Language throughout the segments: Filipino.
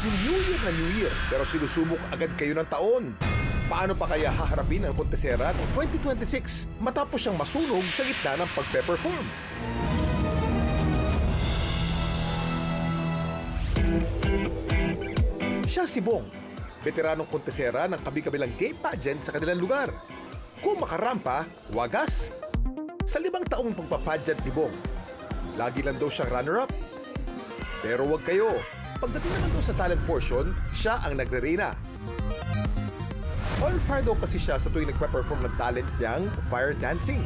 Yung New Year na New Year, pero sinusubok agad kayo ng taon. Paano pa kaya haharapin ang kontesera ng 2026 matapos siyang masunog sa gitna ng pagpe-perform? Siya si Bong, veteranong kontesera ng kabi-kabilang gay pageant sa kanilang lugar. Kung makarampa, wagas. Sa 5 taong pagpapageant ni Bong, lagi lang daw siyang runner-up. Pero wag kayo, pagdating naman daw sa talent portion, siya ang nagre-reyna. On fire daw kasi siya sa tuwing nagpa-perform ng talent niyang fire dancing.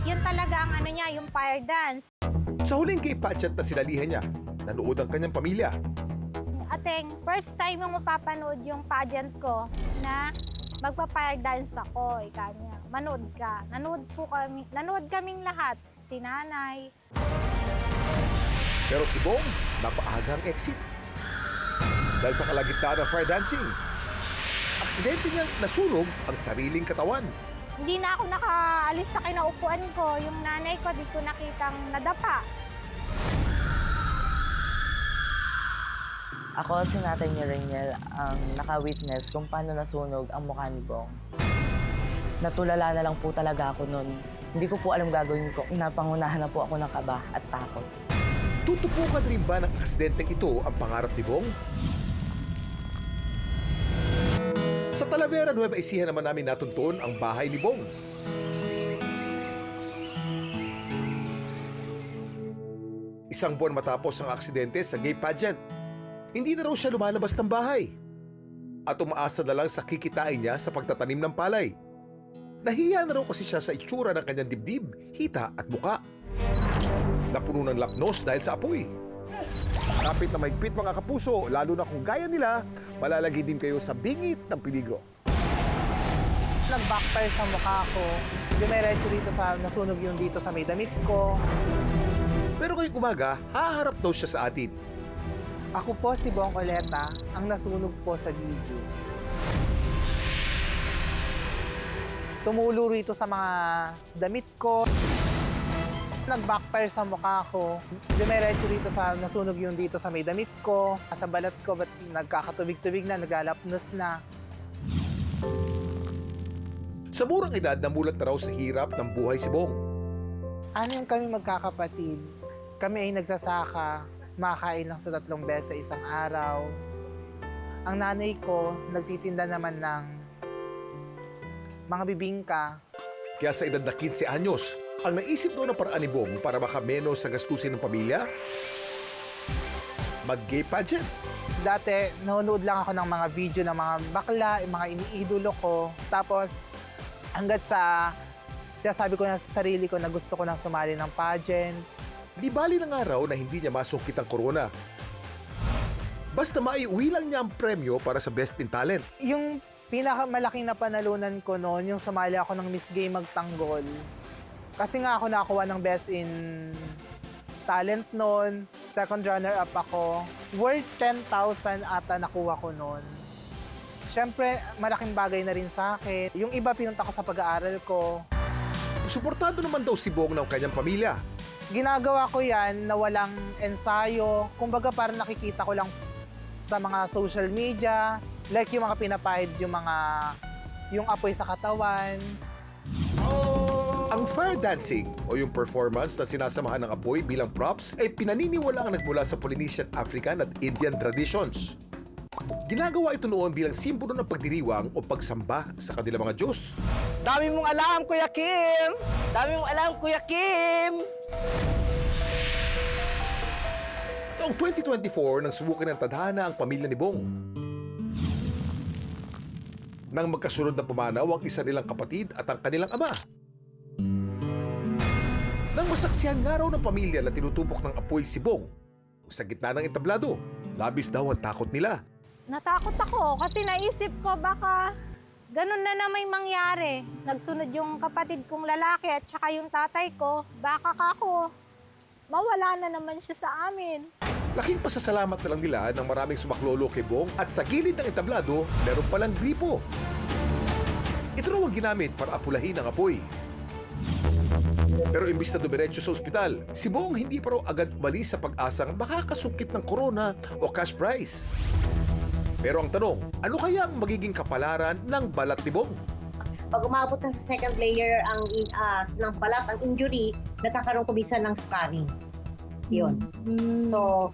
Yun talaga ang ano niya, yung fire dance. Sa huling gay pageant na sinalihan niya, nanood ang kanyang pamilya. Ateng, first time yung mapapanood yung pageant ko na magpa-fire dance ako, ika niya. Manood ka. Nanood kaming lahat. Si nanay. Pero si Bong, napaagang exit. Dahil sa kalagitnaan ng fire dancing, aksidente niyang nasunog ang sariling katawan. Hindi na ako nakaalis sa kinaupuan ko. Yung nanay ko, di ko nakitang nadapa. Ako si Natay ni Rainiel ang naka-witness kung paano nasunog ang mukha ni Bong. Natulala na lang po talaga ako noon. Hindi ko po alam gagawin ko. Napangunahan na po ako ng kaba at takot. Tutupukan rin ba ng aksidenteng ito ang pangarap ni Bong? Sa Talavera, Nueva Ecija naman namin natuntuon ang bahay ni Bong. Isang buwan matapos ang aksidente sa gay pageant, hindi na raw siya lumalabas ng bahay. At umaasa na lang sa kikitain niya sa pagtatanim ng palay. Nahiya na raw kasi siya sa itsura ng kanyang dibdib, hita at buka. Napuno ng lapnos dahil sa apoy. Kapit na mahigpit mga kapuso, lalo na kung gaya nila, malalagay din kayo sa bingit ng peligro. Nag-backfire sa mukha ko. Dumiretso dito sa nasunog yung dito sa may damit ko. Pero ngayong umaga, haharap daw siya sa atin. Ako po si Bong Coleta, ang nasunog po sa video. Tumulo rito sa mga damit ko. Nag-backfire sa mukha ko. Dumiretso rito sa nasunog yung dito sa may damit ko. Sa balat ko, ba't nagkakatubig-tubig na, naglalapnos na. Sa murang edad, namulat na raw sa hirap ng buhay si Bong. Anim kami magkakapatid. Kami ay nagsasaka, makain lang sa 3 beses sa isang araw. Ang nanay ko, nagtitinda naman ng mga bibingka. Kaya sa edad na 15 anyos, ang naisip daw ng paraan ni Bong para makamenos sa gastusin ng pamilya, mag-gay pageant. Dati, nanonood lang ako ng mga video ng mga bakla, yung mga iniidolo ko. Tapos, hanggat sa sinasabi ko na sa sarili ko na gusto ko nang sumali ng pageant. Di bali ng araw na hindi niya masungkit ang corona. Basta maiuwi lang niya ang premyo para sa Best in Talent. Yung pinakamalaking napanalunan ko noon, yung sumali ako ng Miss Gay Magtanggol. Kasi nga ako nakakuha ng Best in Talent noon. Second runner-up ako. Worth 10,000 ata nakuha ko noon. Siyempre, malaking bagay na rin sa akin. Yung iba pinunta ko sa pag-aaral ko. Suportado naman daw si Bong ng kanyang pamilya. Ginagawa ko yan na walang ensayo. Kumbaga parang nakikita ko lang sa mga social media. Like yung mga pinapahid yung apoy sa katawan. Ang fire dancing o yung performance na sinasamahan ng apoy bilang props ay pinaniniwalaang nagmula sa Polynesian, African at Indian traditions. Ginagawa ito noon bilang simbolo ng pagdiriwang o pagsamba sa kanilang mga Diyos. Dami mong alam, Kuya Kim! Dami mong alam, Kuya Kim! Noong 2024, nang subukin ng tadhana ang pamilya ni Bong. Nang magkasunod na pumanaw ang isa nilang kapatid at ang kanilang ama. Nang masaksihan nga raw ng pamilya na tinutubok ng apoy si Bong, sa gitna ng entablado, labis daw ang takot nila. Natakot ako kasi naisip ko baka ganun na may mangyari. Nagsunod yung kapatid kong lalaki at saka yung tatay ko, baka ako mawala na naman siya sa amin. Laking pasasalamat na lang nila ng maraming sumaklolo kay Bong at sa gilid ng entablado, meron palang gripo. Ito raw ang ginamit para apulahin ang apoy. Pero imbis na dumiretso sa ospital, si Bong hindi pa raw agad umalis sa pag-asang makakasungkit ng corona o cash prize. Pero ang tanong, ano kaya ang magiging kapalaran ng balat ni Bong? Pag umabot na sa second layer ng balat, ang injury, nagkakaroon kumisa ng scarring. Yun. So,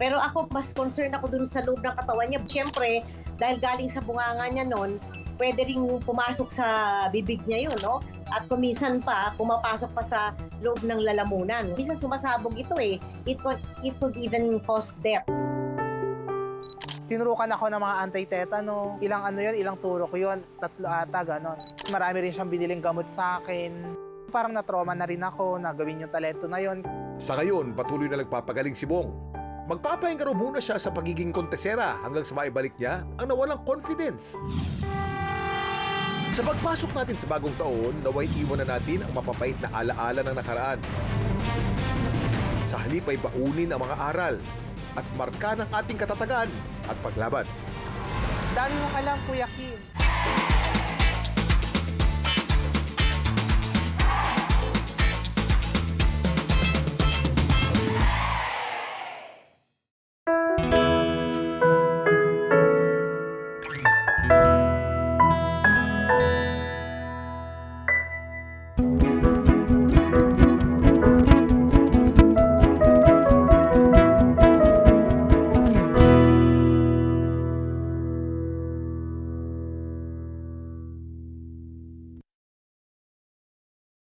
pero ako, mas concerned ako dun sa loob ng katawan niya. Siyempre, dahil galing sa bunganga niya nun, pwede rin pumasok sa bibig niya yun, no? At kumisan pa, pumapasok pa sa loob ng lalamunan. Minsan sumasabog ito eh. It could even cause death. Tinurukan ako ng mga anti-tetano. Ilang turok yun, 3 ata, ganon. Marami rin siyang biniling gamot sa akin. Parang na-trauma na rin ako na gawin yung talento na yun. Sa ngayon, patuloy na nagpapagaling si Bong. Magpapahinga raw muna siya sa pagiging kontesera hanggang sa maibalik niya ang nawalang confidence. Sa pagpasok natin sa bagong taon, naway iwan na natin ang mapapait na alaala ng nakaraan. Sa halip ay baunin ang mga aral at marka ng ating katatagan at paglaban. Dami mong alam, Kuya Kim.